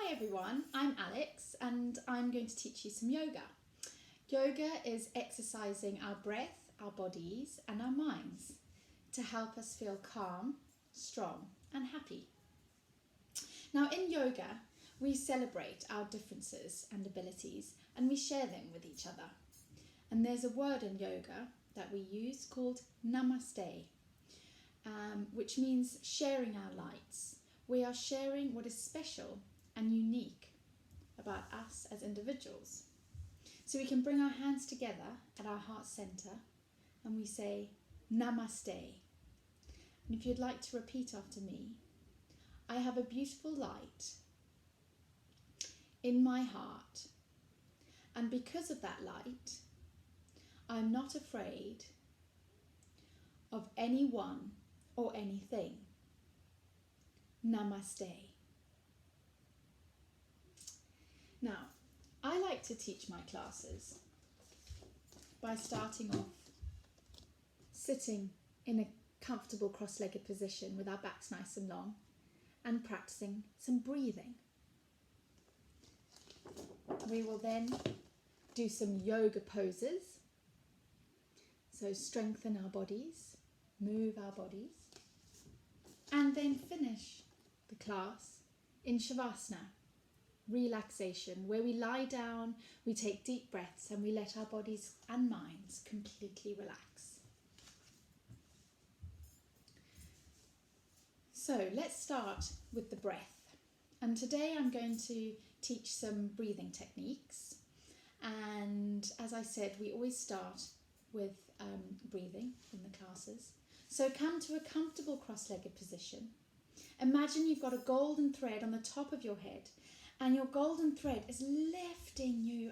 Hi everyone, I'm Alex and I'm going to teach you some yoga. Yoga is exercising our breath, our bodies and our minds to help us feel calm, strong and happy. Now in yoga, we celebrate our differences and abilities and we share them with each other. And there's a word in yoga that we use called namaste, which means sharing our lights. We are sharing what is special and unique about us as individuals. So we can bring our hands together at our heart center and we say namaste. And if you'd like to repeat after me, I have a beautiful light in my heart, and because of that light, I'm not afraid of anyone or anything. Namaste. Now, I like to teach my classes by starting off sitting in a comfortable cross-legged position with our backs nice and long and practicing some breathing. We will then do some yoga poses. So strengthen our bodies, move our bodies, and then finish the class in Shavasana, relaxation, where we lie down, we take deep breaths and we let our bodies and minds completely relax. So let's start with the breath. And today I'm going to teach some breathing techniques. And as I said, we always start with breathing in the classes. So come to a comfortable cross-legged position. Imagine you've got a golden thread on the top of your head and your golden thread is lifting you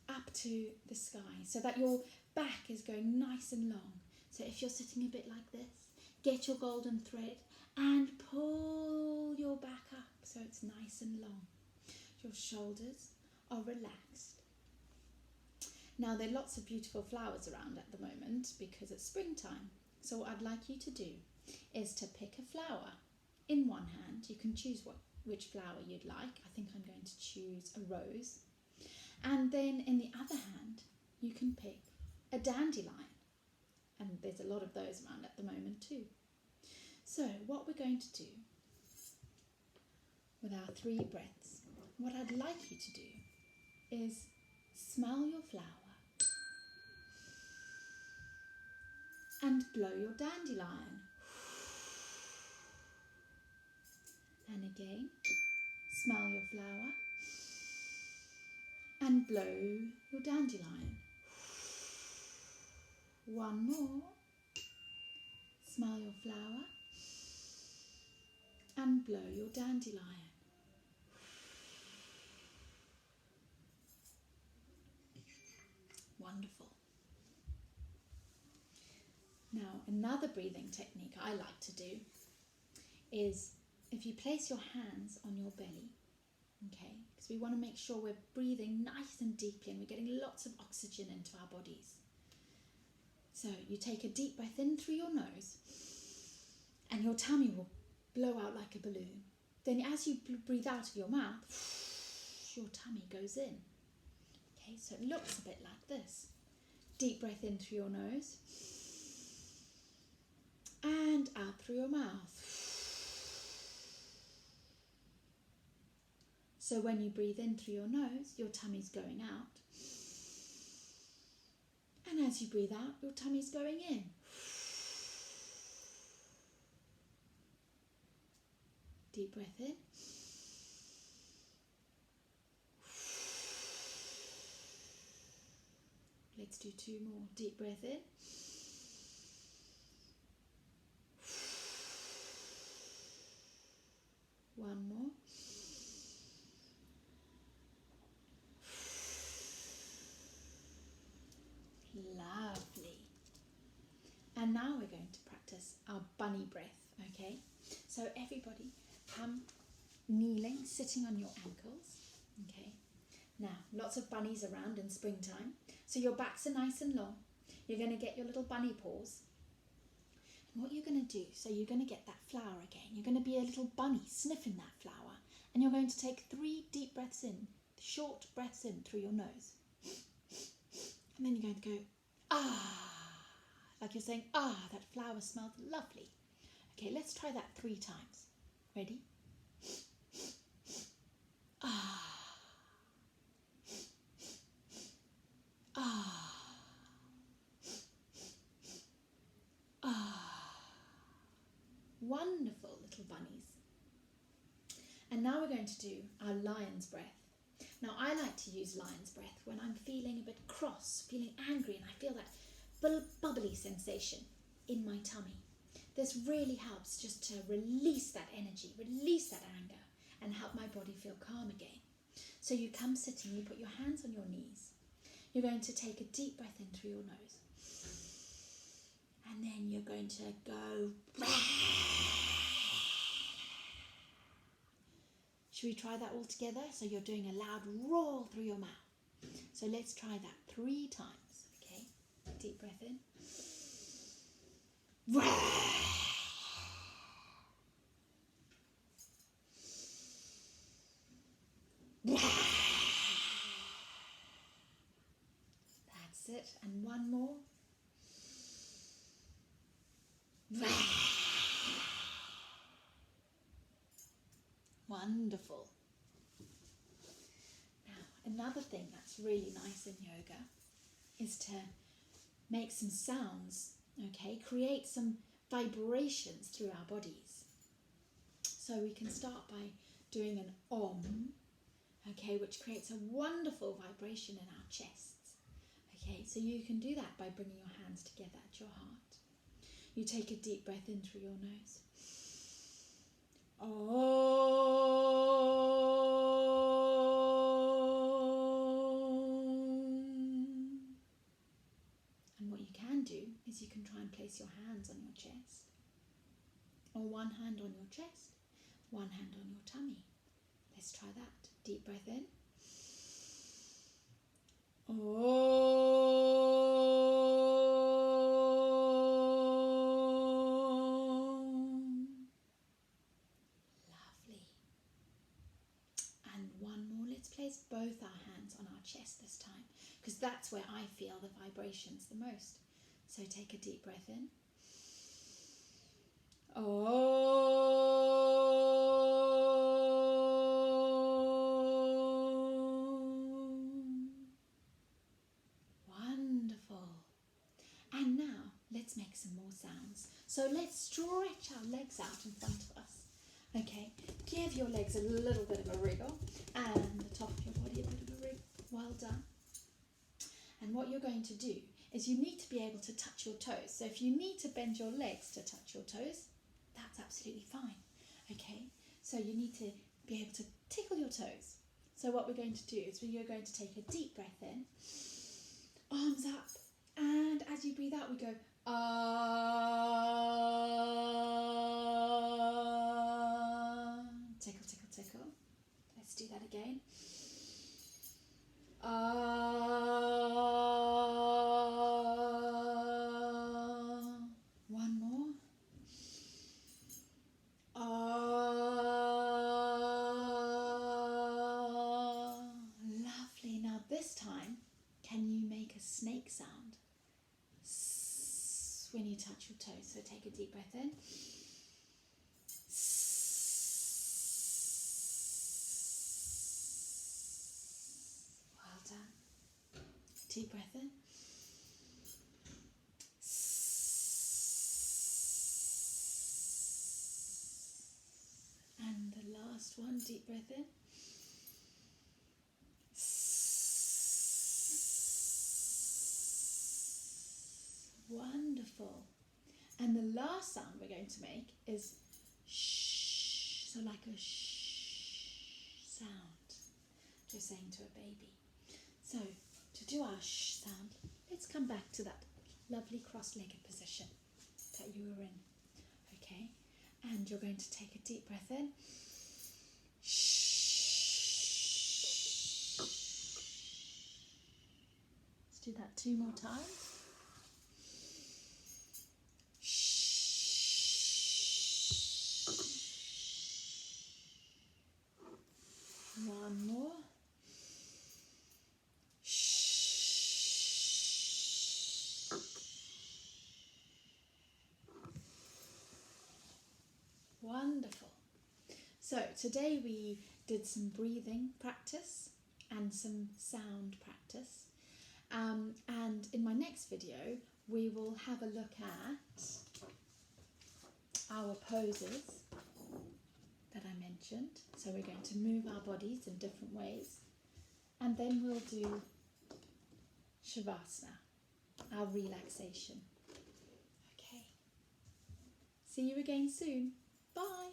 up to the sky so that your back is going nice and long. So if you're sitting a bit like this, get your golden thread and pull your back up so it's nice and long. Your shoulders are relaxed. Now there are lots of beautiful flowers around at the moment because it's springtime. So what I'd like you to do is to pick a flower in one hand. You can choose which flower you'd like. I think I'm going to choose a rose. And then in the other hand, you can pick a dandelion. And there's a lot of those around at the moment too. So what we're going to do with our 3 breaths, what I'd like you to do is smell your flower and blow your dandelion. And again, smell your flower and blow your dandelion. One more. Smell your flower and blow your dandelion. Wonderful. Now, another breathing technique I like to do is if you place your hands on your belly, okay, because we want to make sure we're breathing nice and deeply and we're getting lots of oxygen into our bodies. So you take a deep breath in through your nose and your tummy will blow out like a balloon. Then as you breathe out of your mouth, your tummy goes in. Okay, so it looks a bit like this. Deep breath in through your nose and out through your mouth. So when you breathe in through your nose, your tummy's going out. And as you breathe out, your tummy's going in. Deep breath in. Let's do 2 more. Deep breath in. One more. Lovely. And now we're going to practice our bunny breath, okay? So everybody come kneeling, sitting on your ankles, okay? Now, lots of bunnies around in springtime. So your backs are nice and long. You're going to get your little bunny paws. And what you're going to do, so you're going to get that flower again. You're going to be a little bunny sniffing that flower And you're going to take 3 deep breaths in, short breaths in through your nose. And then you're going to go, ah, like you're saying, ah, that flower smelled lovely. Okay, let's try that 3 times. Ready? Ah. Ah. Ah. Wonderful, little bunnies. And now we're going to do our lion's breath. Now, I like to use lion's breath when I'm feeling a bit cross, feeling angry, and I feel that bubbly sensation in my tummy. This really helps just to release that energy, release that anger, and help my body feel calm again. So you come sitting, you put your hands on your knees. You're going to take a deep breath in through your nose. And then you're going to go... Should we try that all together? So you're doing a loud roar through your mouth. So let's try that 3 times. Okay, deep breath in. That's it. And one more. Wonderful. Now, another thing that's really nice in yoga is to make some sounds, okay? Create some vibrations through our bodies. So we can start by doing an Om, okay, which creates a wonderful vibration in our chests. Okay, so you can do that by bringing your hands together at your heart. You take a deep breath in through your nose. Om. And what you can do is you can try and place your hands on your chest, or one hand on your chest, one hand on your tummy. Let's try that. Deep breath in. Om. And one more. Let's place both our hands on our chest this time, because that's where I feel the vibrations the most. So take a deep breath in. Wonderful. And now let's make some more sounds. So let's stretch our legs out in front of us. Okay, give your legs a little bit of a wriggle and the top of your body a bit of a wriggle. Well done. And what you're going to do is you need to be able to touch your toes. So if you need to bend your legs to touch your toes, that's absolutely fine. Okay, so you need to be able to tickle your toes. So what we're going to do is you're going to take a deep breath in, arms up, and as you breathe out we go tickle, tickle, tickle. Let's do that again. One more. Lovely. Now this time, can you make a snake sound when you touch your toes? So take a deep breath in. Well done. Deep breath in. And the last one, deep breath in. Wonderful. And the last sound we're going to make is shh, so like a shh sound, just saying to a baby. So to do our shh sound, let's come back to that lovely cross-legged position that you were in. Okay, and you're going to take a deep breath in. Shh. Let's do that 2 more times. One more. Wonderful. So today we did some breathing practice and some sound practice. And in my next video, we will have a look at our poses that I mentioned. So we're going to move our bodies in different ways. And then we'll do Shavasana, our relaxation. Okay. See you again soon. Bye.